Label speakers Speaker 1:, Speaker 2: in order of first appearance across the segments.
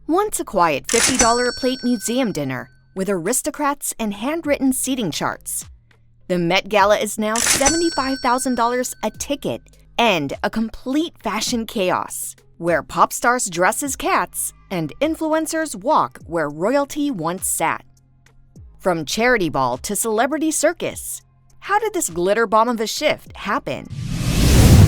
Speaker 1: Once a quiet $50 a plate museum dinner with aristocrats and handwritten seating charts, the Met Gala is now $75,000 a ticket and a complete fashion chaos, where pop stars dress as cats and influencers walk where royalty once sat. From charity ball to celebrity circus, how did this glitter bomb of a shift happen?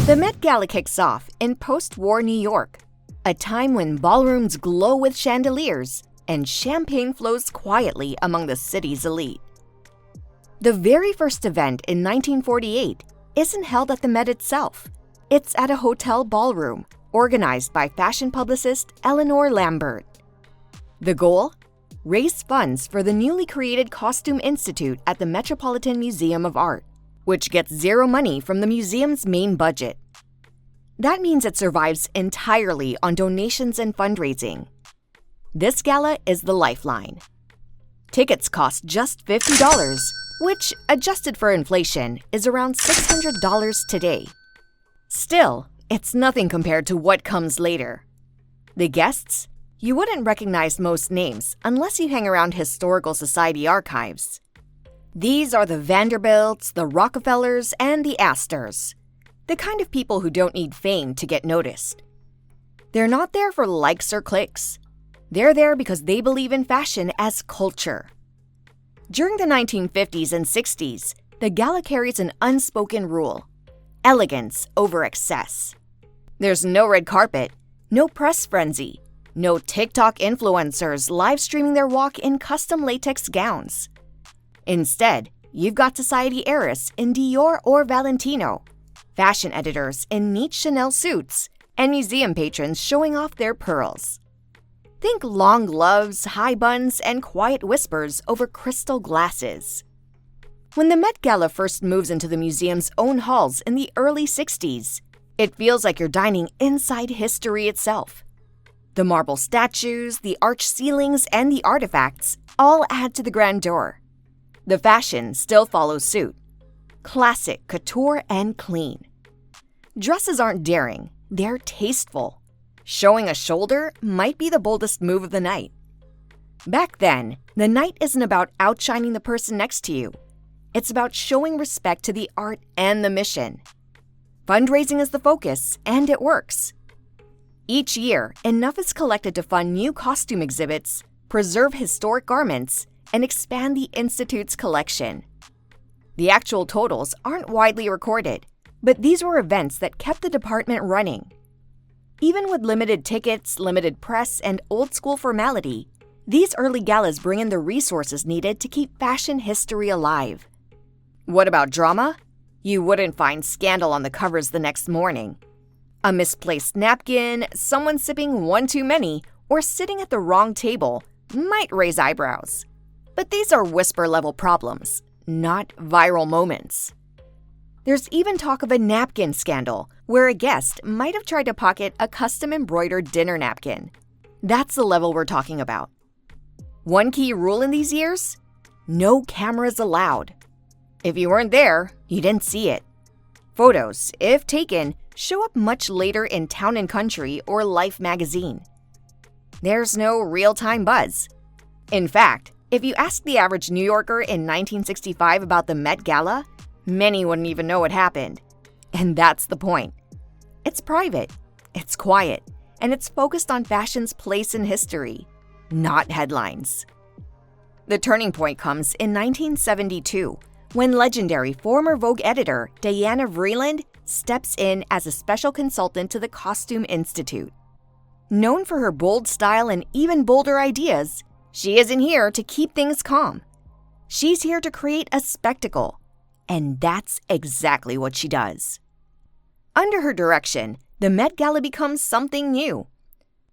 Speaker 1: The Met Gala kicks off in post-war New York, a time when ballrooms glow with chandeliers and champagne flows quietly among the city's elite. The very first event in 1948 isn't held at the Met itself. It's at a hotel ballroom organized by fashion publicist Eleanor Lambert. The goal? Raise funds for the newly created Costume Institute at the Metropolitan Museum of Art, which gets zero money from the museum's main budget. That means it survives entirely on donations and fundraising. This gala is the lifeline. Tickets cost just $50, which, adjusted for inflation, is around $600 today. Still, it's nothing compared to what comes later. The guests? You wouldn't recognize most names unless you hang around historical society archives. These are the Vanderbilts, the Rockefellers, and the Astors. The kind of people who don't need fame to get noticed. They're not there for likes or clicks. They're there because they believe in fashion as culture. During the 1950s and 60s, the gala carries an unspoken rule: elegance over excess. There's no red carpet, no press frenzy, no TikTok influencers live streaming their walk in custom latex gowns. Instead, you've got society heiress in Dior or Valentino, fashion editors in neat Chanel suits, and museum patrons showing off their pearls. Think long gloves, high buns, and quiet whispers over crystal glasses. When the Met Gala first moves into the museum's own halls in the early 60s, it feels like you're dining inside history itself. The marble statues, the arched ceilings, and the artifacts all add to the grandeur. The fashion still follows suit. Classic, couture, and clean. Dresses aren't daring, they're tasteful. Showing a shoulder might be the boldest move of the night. Back then, the night isn't about outshining the person next to you. It's about showing respect to the art and the mission. Fundraising is the focus, and it works. Each year, enough is collected to fund new costume exhibits, preserve historic garments, and expand the Institute's collection. The actual totals aren't widely recorded, but these were events that kept the department running. Even with limited tickets, limited press, and old-school formality, these early galas bring in the resources needed to keep fashion history alive. What about drama? You wouldn't find scandal on the covers the next morning. A misplaced napkin, someone sipping one too many, or sitting at the wrong table might raise eyebrows. But these are whisper-level problems, not viral moments. There's even talk of a napkin scandal, where a guest might have tried to pocket a custom-embroidered dinner napkin. That's the level we're talking about. One key rule in these years? No cameras allowed. If you weren't there, you didn't see it. Photos, if taken, show up much later in Town & Country or Life magazine. There's no real-time buzz. In fact, if you ask the average New Yorker in 1965 about the Met Gala, many wouldn't even know what happened. And that's the point. It's private, it's quiet, and it's focused on fashion's place in history, not headlines. The turning point comes in 1972, when legendary former Vogue editor Diana Vreeland steps in as a special consultant to the Costume Institute. Known for her bold style and even bolder ideas, she isn't here to keep things calm. She's here to create a spectacle, and that's exactly what she does. Under her direction, the Met Gala becomes something new.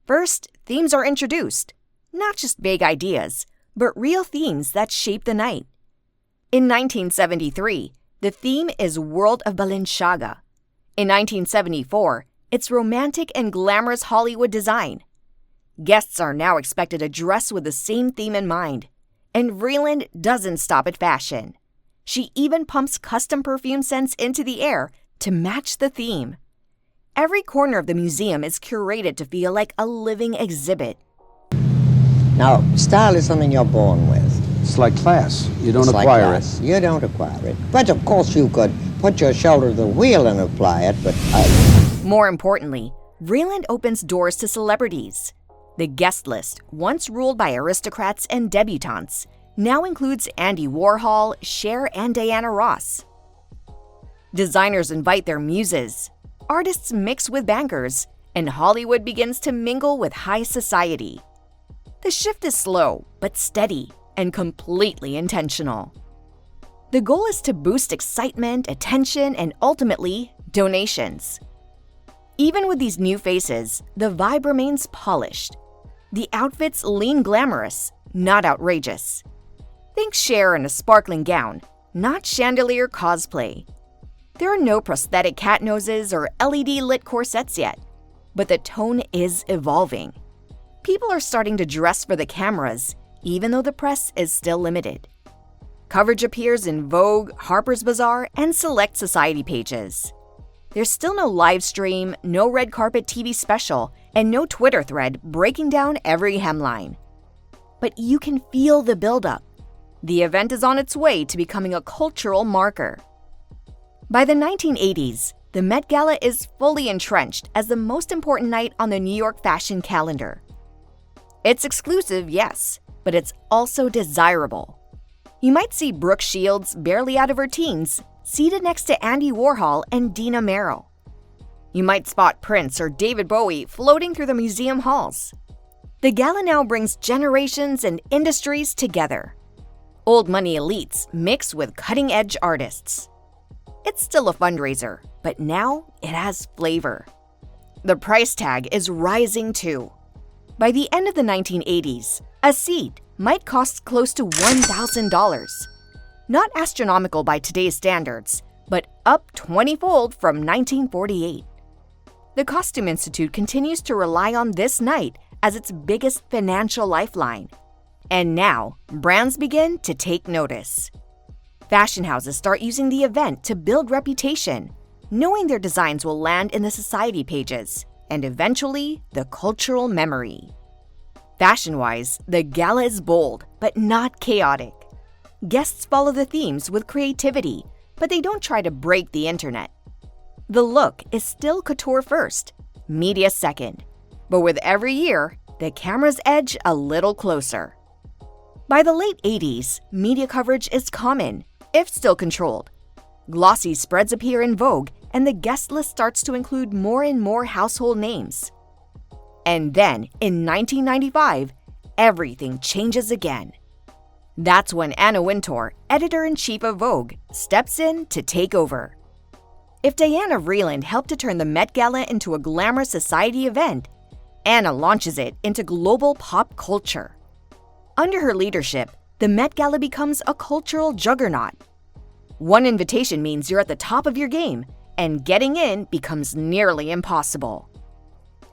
Speaker 1: First, themes are introduced, not just vague ideas, but real themes that shape the night. In 1973, the theme is World of Balenciaga. In 1974, it's romantic and glamorous Hollywood design. Guests are now expected to dress with the same theme in mind, and Vreeland doesn't stop at fashion. She even pumps custom perfume scents into the air to match the theme. Every corner of the museum is curated to feel like a living exhibit.
Speaker 2: Now, style is something you're born with.
Speaker 3: It's like class. You don't
Speaker 2: It's like
Speaker 3: acquire
Speaker 2: class.
Speaker 3: it.
Speaker 2: You don't acquire it. But of course you could put your shoulder to the wheel and apply it, but
Speaker 1: More importantly, Vreeland opens doors to celebrities. The guest list, once ruled by aristocrats and debutantes, now includes Andy Warhol, Cher, and Diana Ross. Designers invite their muses, artists mix with bankers, and Hollywood begins to mingle with high society. The shift is slow, but steady, and completely intentional. The goal is to boost excitement, attention, and ultimately, donations. Even with these new faces, the vibe remains polished. The outfits lean glamorous, not outrageous. Think Cher in a sparkling gown, not chandelier cosplay. There are no prosthetic cat noses or LED-lit corsets yet, but the tone is evolving. People are starting to dress for the cameras, even though the press is still limited. Coverage appears in Vogue, Harper's Bazaar, and select society pages. There's still no live stream, no red carpet TV special, and no Twitter thread breaking down every hemline. But you can feel the buildup. The event is on its way to becoming a cultural marker. By the 1980s, the Met Gala is fully entrenched as the most important night on the New York fashion calendar. It's exclusive, yes, but it's also desirable. You might see Brooke Shields, barely out of her teens, seated next to Andy Warhol and Dina Merrill. You might spot Prince or David Bowie floating through the museum halls. The gala now brings generations and industries together. Old money elites mix with cutting-edge artists. It's still a fundraiser, but now it has flavor. The price tag is rising too. By the end of the 1980s, a seat might cost close to $1,000. Not astronomical by today's standards, but up 20-fold from 1948. The Costume Institute continues to rely on this night as its biggest financial lifeline. And now, brands begin to take notice. Fashion houses start using the event to build reputation, knowing their designs will land in the society pages and eventually the cultural memory. Fashion-wise, the gala is bold, but not chaotic. Guests follow the themes with creativity, but they don't try to break the internet. The look is still couture first, media second, but with every year, the cameras edge a little closer. By the late 80s, media coverage is common, if still controlled. Glossy spreads appear in Vogue, and the guest list starts to include more and more household names. And then, in 1995, everything changes again. That's when Anna Wintour, editor-in-chief of Vogue, steps in to take over. If Diana Vreeland helped to turn the Met Gala into a glamorous society event, Anna launches it into global pop culture. Under her leadership, the Met Gala becomes a cultural juggernaut. One invitation means you're at the top of your game, and getting in becomes nearly impossible.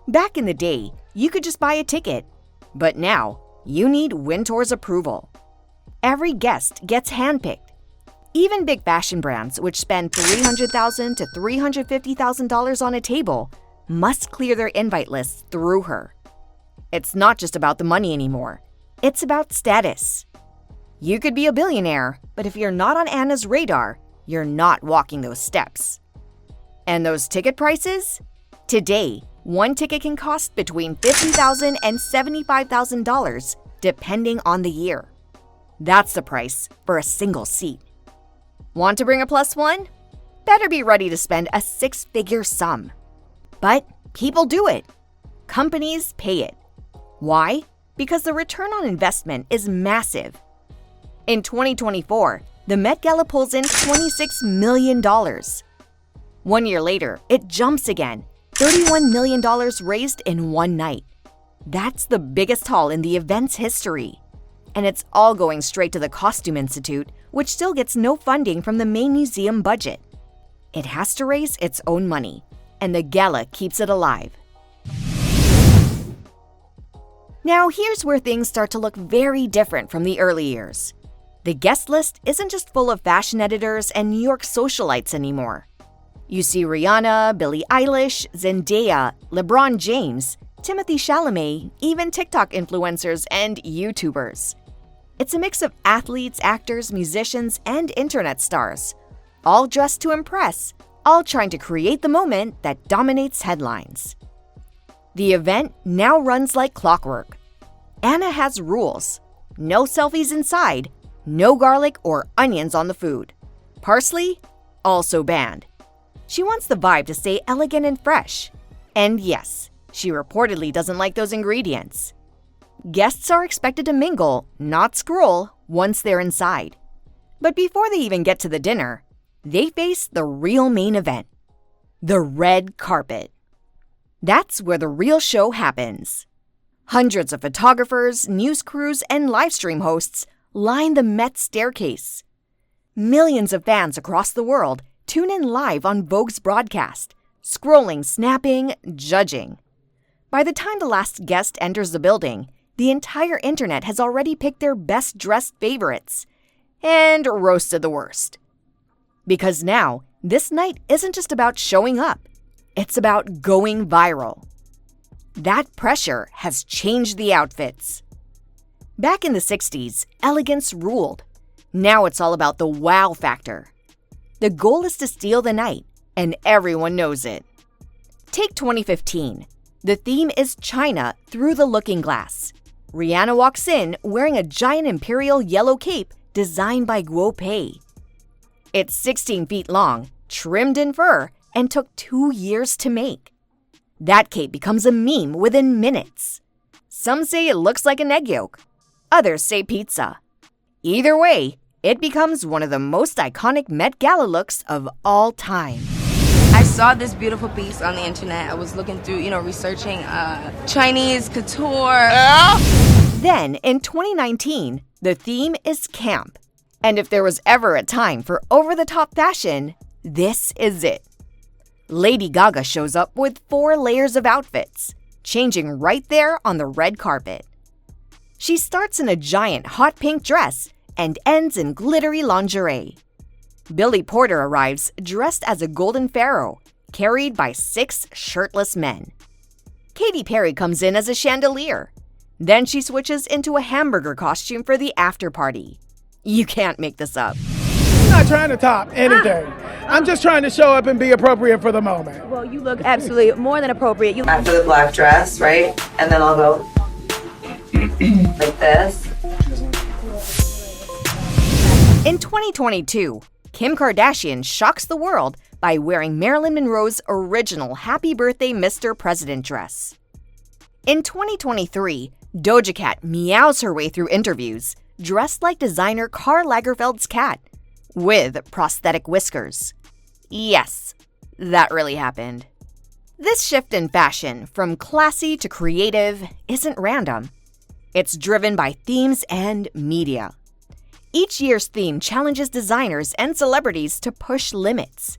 Speaker 1: Back in the day, you could just buy a ticket, but now you need Wintour's approval. Every guest gets handpicked. Even big fashion brands, which spend $300,000 to $350,000 on a table, must clear their invite lists through her. It's not just about the money anymore. It's about status. You could be a billionaire, but if you're not on Anna's radar, you're not walking those steps. And those ticket prices? Today, one ticket can cost between $50,000 and $75,000, depending on the year. That's the price for a single seat. Want to bring a plus one? Better be ready to spend a six-figure sum. But people do it. Companies pay it. Why? Because the return on investment is massive. In 2024, the Met Gala pulls in $26 million. 1 year later, it jumps again, $31 million raised in one night. That's the biggest haul in the event's history. And it's all going straight to the Costume Institute, which still gets no funding from the main museum budget. It has to raise its own money, and the gala keeps it alive. Now here's where things start to look very different from the early years. The guest list isn't just full of fashion editors and New York socialites anymore. You see Rihanna, Billie Eilish, Zendaya, LeBron James, Timothée Chalamet, even TikTok influencers and YouTubers. It's a mix of athletes, actors, musicians, and internet stars, all dressed to impress, all trying to create the moment that dominates headlines. The event now runs like clockwork. Anna has rules. No selfies inside, no garlic or onions on the food. Parsley? Also banned. She wants the vibe to stay elegant and fresh. And yes, she reportedly doesn't like those ingredients. Guests are expected to mingle, not scroll, once they're inside. But before they even get to the dinner, they face the real main event, the red carpet. That's where the real show happens. Hundreds of photographers, news crews, and livestream hosts line the Met staircase. Millions of fans across the world tune in live on Vogue's broadcast, scrolling, snapping, judging. By the time the last guest enters the building, the entire internet has already picked their best-dressed favorites and roasted the worst. Because now, this night isn't just about showing up, it's about going viral. That pressure has changed the outfits. Back in the 60s, elegance ruled. Now it's all about the wow factor. The goal is to steal the night, and everyone knows it. Take 2015. The theme is China through the looking glass. Rihanna walks in wearing a giant imperial yellow cape designed by Guo Pei. It's 16 feet long, trimmed in fur, and took 2 years to make. That cape becomes a meme within minutes. Some say it looks like an egg yolk. Others say pizza. Either way, it becomes one of the most iconic Met Gala looks of all time.
Speaker 3: I saw this beautiful piece on the internet. I was looking through, researching Chinese couture.
Speaker 1: Then, in 2019, the theme is camp. And if there was ever a time for over-the-top fashion, this is it. Lady Gaga shows up with 4 layers of outfits, changing right there on the red carpet. She starts in a giant hot pink dress and ends in glittery lingerie. Billy Porter arrives dressed as a golden pharaoh, carried by 6 shirtless men. Katy Perry comes in as a chandelier. Then she switches into a hamburger costume for the after party. You can't make this up.
Speaker 4: I'm not trying to top anything. I'm just trying to show up and be appropriate for the moment.
Speaker 5: Well, you look absolutely more than appropriate.
Speaker 6: After the black dress, right? And then I'll go like this.
Speaker 1: In 2022, Kim Kardashian shocks the world by wearing Marilyn Monroe's original Happy Birthday Mr. President dress. In 2023, Doja Cat meows her way through interviews, dressed like designer Karl Lagerfeld's cat, with prosthetic whiskers. Yes, that really happened. This shift in fashion, from classy to creative, isn't random. It's driven by themes and media. Each year's theme challenges designers and celebrities to push limits.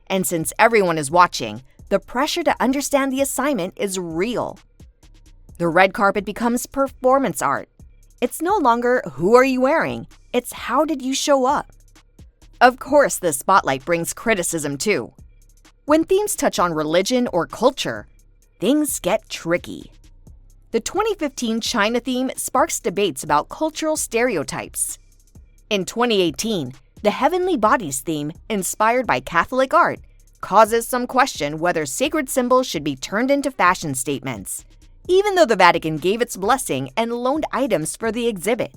Speaker 1: And since everyone is watching, the pressure to understand the assignment is real. The red carpet becomes performance art. It's no longer who are you wearing, it's how did you show up. Of course, the spotlight brings criticism too. When themes touch on religion or culture, things get tricky. The 2015 China theme sparks debates about cultural stereotypes. In 2018, the Heavenly Bodies theme, inspired by Catholic art, causes some question whether sacred symbols should be turned into fashion statements, even though the Vatican gave its blessing and loaned items for the exhibit.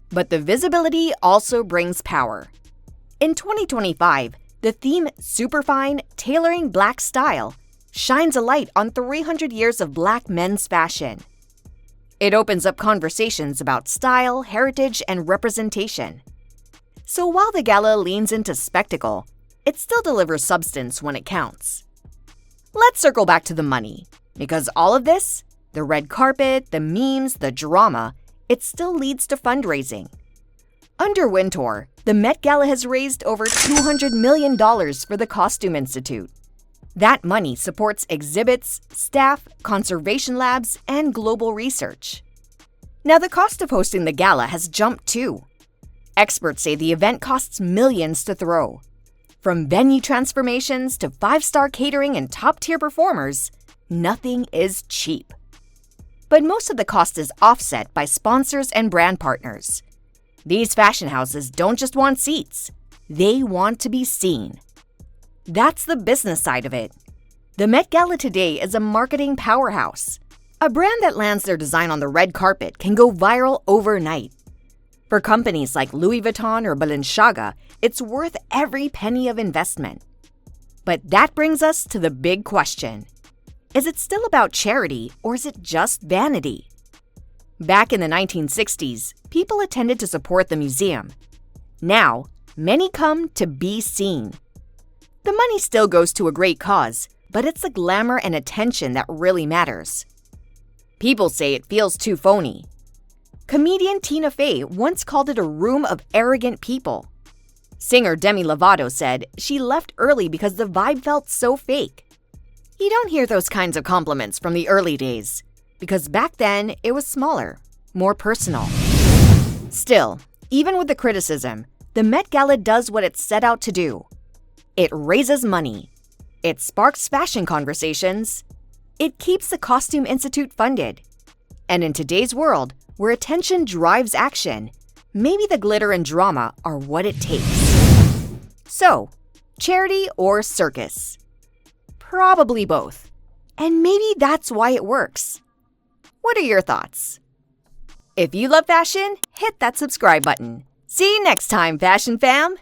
Speaker 1: But the visibility also brings power. In 2025, the theme Superfine, Tailoring Black Style shines a light on 300 years of Black men's fashion. It opens up conversations about style, heritage, and representation. So while the gala leans into spectacle, it still delivers substance when it counts. Let's circle back to the money, because all of this, the red carpet, the memes, the drama, it still leads to fundraising. Under Wintour, the Met Gala has raised over $200 million for the Costume Institute. That money supports exhibits, staff, conservation labs, and global research. Now, the cost of hosting the gala has jumped too. Experts say the event costs millions to throw. From venue transformations to 5-star catering and top-tier performers, nothing is cheap. But most of the cost is offset by sponsors and brand partners. These fashion houses don't just want seats, they want to be seen. That's the business side of it. The Met Gala today is a marketing powerhouse. A brand that lands their design on the red carpet can go viral overnight. For companies like Louis Vuitton or Balenciaga, it's worth every penny of investment. But that brings us to the big question. Is it still about charity or is it just vanity? Back in the 1960s, people attended to support the museum. Now, many come to be seen. The money still goes to a great cause, but it's the glamour and attention that really matters. People say it feels too phony. Comedian Tina Fey once called it a room of arrogant people. Singer Demi Lovato said she left early because the vibe felt so fake. You don't hear those kinds of compliments from the early days, because back then it was smaller, more personal. Still, even with the criticism, the Met Gala does what it set out to do. It raises money. It sparks fashion conversations. It keeps the Costume Institute funded. And in today's world, where attention drives action, maybe the glitter and drama are what it takes. So, charity or circus? Probably both. And maybe that's why it works. What are your thoughts? If you love fashion, hit that subscribe button. See you next time, Fashion Fam!